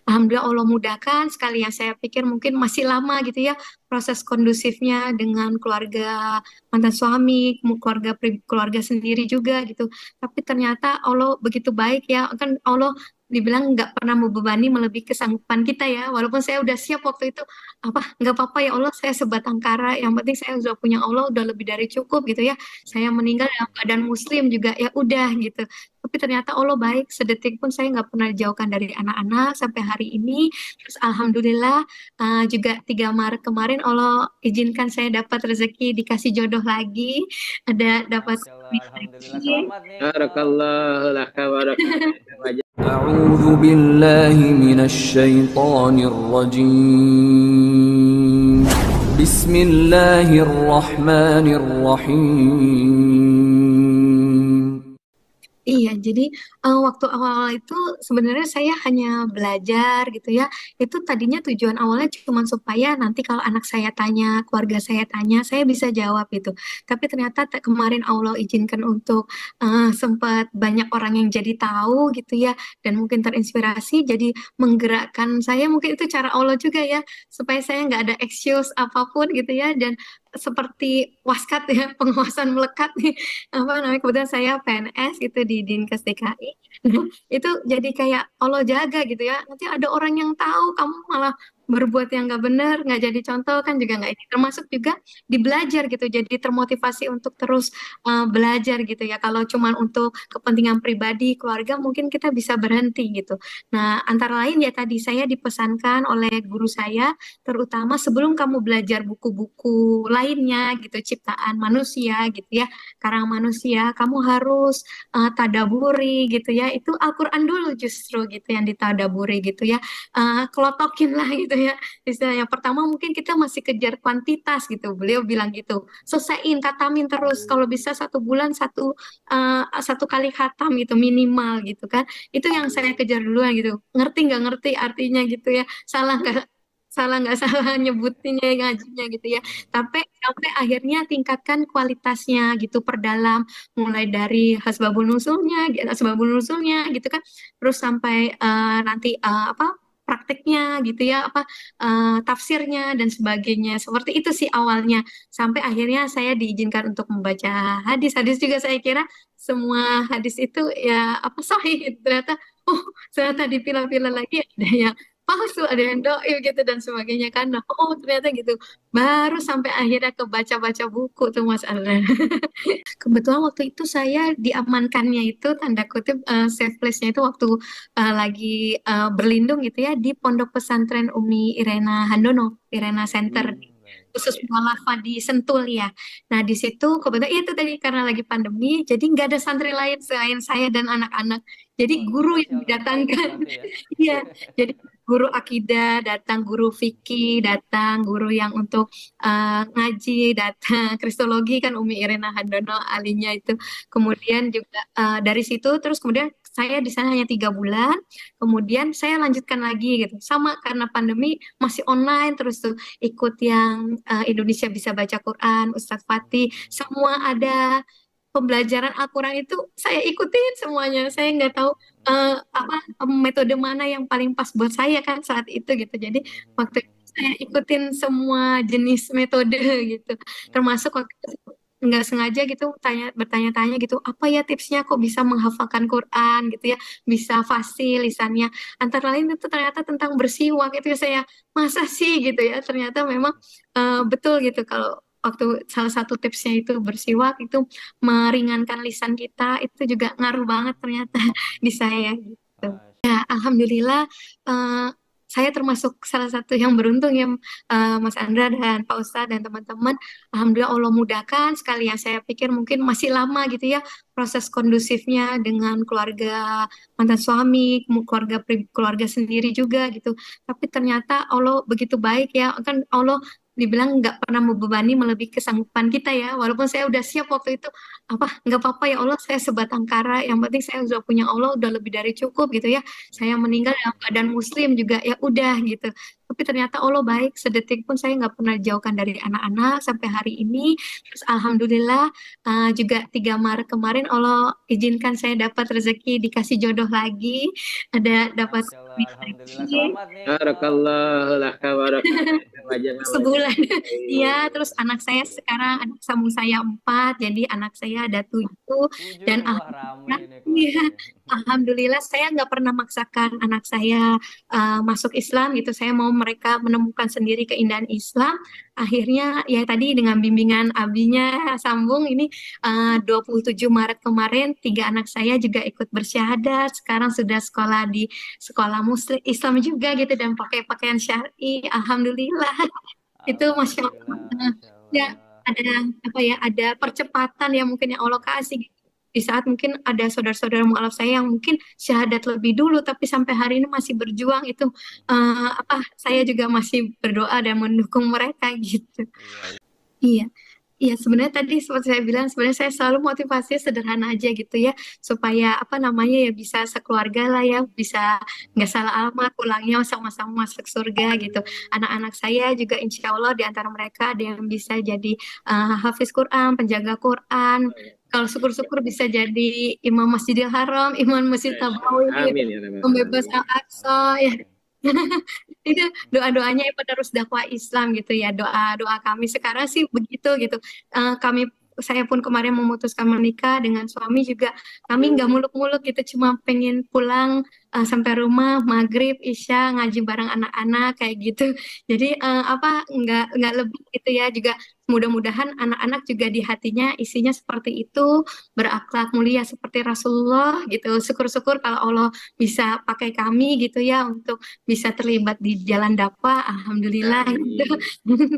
Alhamdulillah Allah mudahkan sekali, yang saya pikir mungkin masih lama gitu ya proses kondusifnya dengan keluarga mantan suami, keluarga sendiri juga gitu. Tapi ternyata Allah begitu baik ya, kan Allah dibilang nggak pernah membebani melebihi kesanggupan kita ya. Walaupun saya udah siap waktu itu, nggak apa-apa ya Allah, saya sebatang kara, yang penting saya sudah punya Allah, udah lebih dari cukup gitu ya. Saya meninggal dalam keadaan muslim juga ya udah gitu. Tapi ternyata Allah baik, sedetik pun saya nggak pernah dijauhkan dari anak-anak sampai hari ini. Terus alhamdulillah, juga 3 Maret kemarin Allah izinkan saya dapat rezeki, dikasih jodoh lagi, ada dapat Masya Allah, suami alhamdulillah. lagi. Selamat nih Kak. Barakallahu laka barakallahu. أعوذ بالله من الشيطان الرجيم بسم الله الرحمن الرحيم. Iya, jadi waktu awal-awal itu sebenarnya saya hanya belajar gitu ya. Itu tadinya tujuan awalnya cuma supaya nanti kalau anak saya tanya, keluarga saya tanya, saya bisa jawab gitu. Tapi ternyata kemarin Allah izinkan untuk sempat banyak orang yang jadi tahu gitu ya, dan mungkin terinspirasi, jadi menggerakkan saya. Mungkin itu cara Allah juga ya, supaya saya nggak ada excuse apapun gitu ya, dan seperti waskat ya, pengawasan melekat nih, apa namanya, kebetulan saya PNS gitu di Dinkes DKI. Nah, itu jadi kayak Allah jaga gitu ya, nanti ada orang yang tahu kamu malah berbuat yang nggak benar, nggak jadi contoh kan juga nggak ini, termasuk juga di belajar gitu, jadi termotivasi untuk terus belajar gitu ya. Kalau cuman untuk kepentingan pribadi keluarga mungkin kita bisa berhenti gitu. Nah, antara lain ya tadi saya dipesankan oleh guru saya, terutama sebelum kamu belajar buku-buku lainnya gitu, ciptaan manusia gitu ya, karang manusia, kamu harus tadaburi gitu ya. Itu Al-Quran dulu justru gitu yang ditadaburi gitu ya. Kelotokin lah gitu ya. Istilahnya pertama mungkin kita masih kejar kuantitas gitu. Beliau bilang gitu. Selesaiin, katamin terus. Kalau bisa 1 bulan satu kali khatam gitu minimal gitu kan. Itu yang saya kejar duluan gitu. Ngerti nggak ngerti artinya gitu ya. Salah nggak salah nyebutinnya, ngajinya gitu ya. Sampai akhirnya tingkatkan kualitasnya gitu, perdalam, mulai dari asbabun nusulnya gitu kan, terus sampai nanti apa, prakteknya gitu ya, apa, tafsirnya dan sebagainya. Seperti itu sih awalnya, sampai akhirnya saya diizinkan untuk membaca hadis-hadis juga. Saya kira semua hadis itu ya apa sahih gitu. Ternyata dipilah-pilah lagi, ada yang palsu, ada yang doif gitu dan sebagainya kan. Nah, ternyata gitu. Baru sampai akhirnya kebaca-baca buku tuh Mas Andra. Kebetulan waktu itu saya diamankannya itu tanda kutip, safe place-nya itu waktu lagi berlindung gitu ya di Pondok Pesantren Umi Irena Handono, Irena Center, Baik. khusus mualafah di Sentul ya. Nah di situ kebetulan itu tadi karena lagi pandemi, jadi nggak ada santri lain selain saya dan anak-anak. Jadi Wah, guru Masya yang Allah, banyak didatangkan, berarti ya. iya. Jadi guru akidah datang, guru fikih datang, guru yang untuk ngaji datang, kristologi kan Umi Irena Handono alinya itu. Kemudian juga dari situ terus kemudian saya di sana hanya 3 bulan. Kemudian saya lanjutkan lagi gitu. Sama karena pandemi masih online terus tuh, ikut yang Indonesia Bisa Baca Quran, Ustadz Fatih, semua ada pembelajaran Al-Quran itu saya ikutin semuanya. Saya nggak tahu apa metode mana yang paling pas buat saya kan saat itu gitu. Jadi waktu itu saya ikutin semua jenis metode gitu. Termasuk waktu itu nggak sengaja gitu bertanya-tanya gitu, apa ya tipsnya kok bisa menghafalkan Quran gitu ya, bisa fasih lisannya. Antara lain itu ternyata tentang bersiwak itu saya, masa sih gitu ya. Ternyata memang betul gitu, kalau waktu salah satu tipsnya itu bersiwak itu meringankan lisan kita, itu juga ngaruh banget ternyata di saya gitu. Masya Ya, alhamdulillah, eh, saya termasuk salah satu yang beruntung ya, Mas Andra dan Pak Ustadz dan teman-teman. Alhamdulillah Allah mudahkan sekali, yang saya pikir mungkin masih lama gitu ya proses kondusifnya dengan keluarga mantan suami, keluarga sendiri juga gitu. Tapi ternyata Allah begitu baik ya, kan Allah dibilang nggak pernah membebani melebihi kesanggupan kita ya. Walaupun saya udah siap waktu itu, apa nggak apa-apa ya Allah, saya sebatang kara. Yang penting saya udah punya Allah, udah lebih dari cukup gitu ya. Saya meninggal dalam keadaan Muslim juga ya udah gitu. Tapi ternyata Allah baik, sedetik pun saya nggak pernah jauhkan dari anak-anak sampai hari ini. Terus Alhamdulillah juga 3 Maret kemarin Allah izinkan saya dapat rezeki dikasih jodoh lagi, ada dapat Masya Allah, suami alhamdulillah. lagi Selamat nih Mama. Barakallahu laka barakatuh. sebulan. Iya, terus anak saya sekarang anak sambung saya 4, jadi anak saya ada 7 dan 7, wah rame alhamdulillah, ini iya, keluarga nih. alhamdulillah saya nggak pernah maksakan anak saya masuk Islam gitu. Saya mau mereka menemukan sendiri keindahan Islam. Akhirnya ya tadi dengan bimbingan abinya sambung ini 27 Maret kemarin 3 anak saya juga ikut bersyahadat. Sekarang sudah sekolah di sekolah Muslim Islam juga gitu dan pakai pakaian syar'i. Alhamdulillah. Itu Masya Alhamdulillah, Allah. Masya Ya, Allah. ada apa ya, ada percepatan yang mungkin yang Allah kasih gitu. Di saat mungkin ada saudara-saudara mualaf saya yang mungkin syahadat lebih dulu, tapi sampai hari ini masih berjuang itu saya juga masih berdoa dan mendukung mereka gitu. Iya, Iya. Iya, sebenarnya tadi seperti saya bilang, sebenarnya saya selalu motivasinya sederhana aja gitu ya, supaya apa namanya ya bisa sekeluarga lah ya, bisa nggak salah alamat, pulangnya sama-sama masuk surga gitu. Anak-anak saya juga insya Allah di antara mereka ada yang bisa jadi hafiz Quran, penjaga Quran. Kalau syukur-syukur bisa jadi imam Masjidil Haram, imam Masjid Nabawi gitu, Amin ya rabbal pembebas alamin. Al-Aqsa ya. amin. Itu doa-doanya penerus dakwah Islam gitu ya, doa-doa kami sekarang sih begitu gitu. Saya pun kemarin memutuskan menikah dengan suami juga, kami nggak muluk-muluk gitu, cuma pengen pulang sampai rumah maghrib isya ngaji bareng anak-anak kayak gitu. Jadi apa nggak lebih gitu ya, juga mudah-mudahan anak-anak juga di hatinya isinya seperti itu, berakhlak mulia seperti Rasulullah gitu. Syukur-syukur kalau Allah bisa pakai kami gitu ya untuk bisa terlibat di jalan dakwah, alhamdulillah gitu. Amin.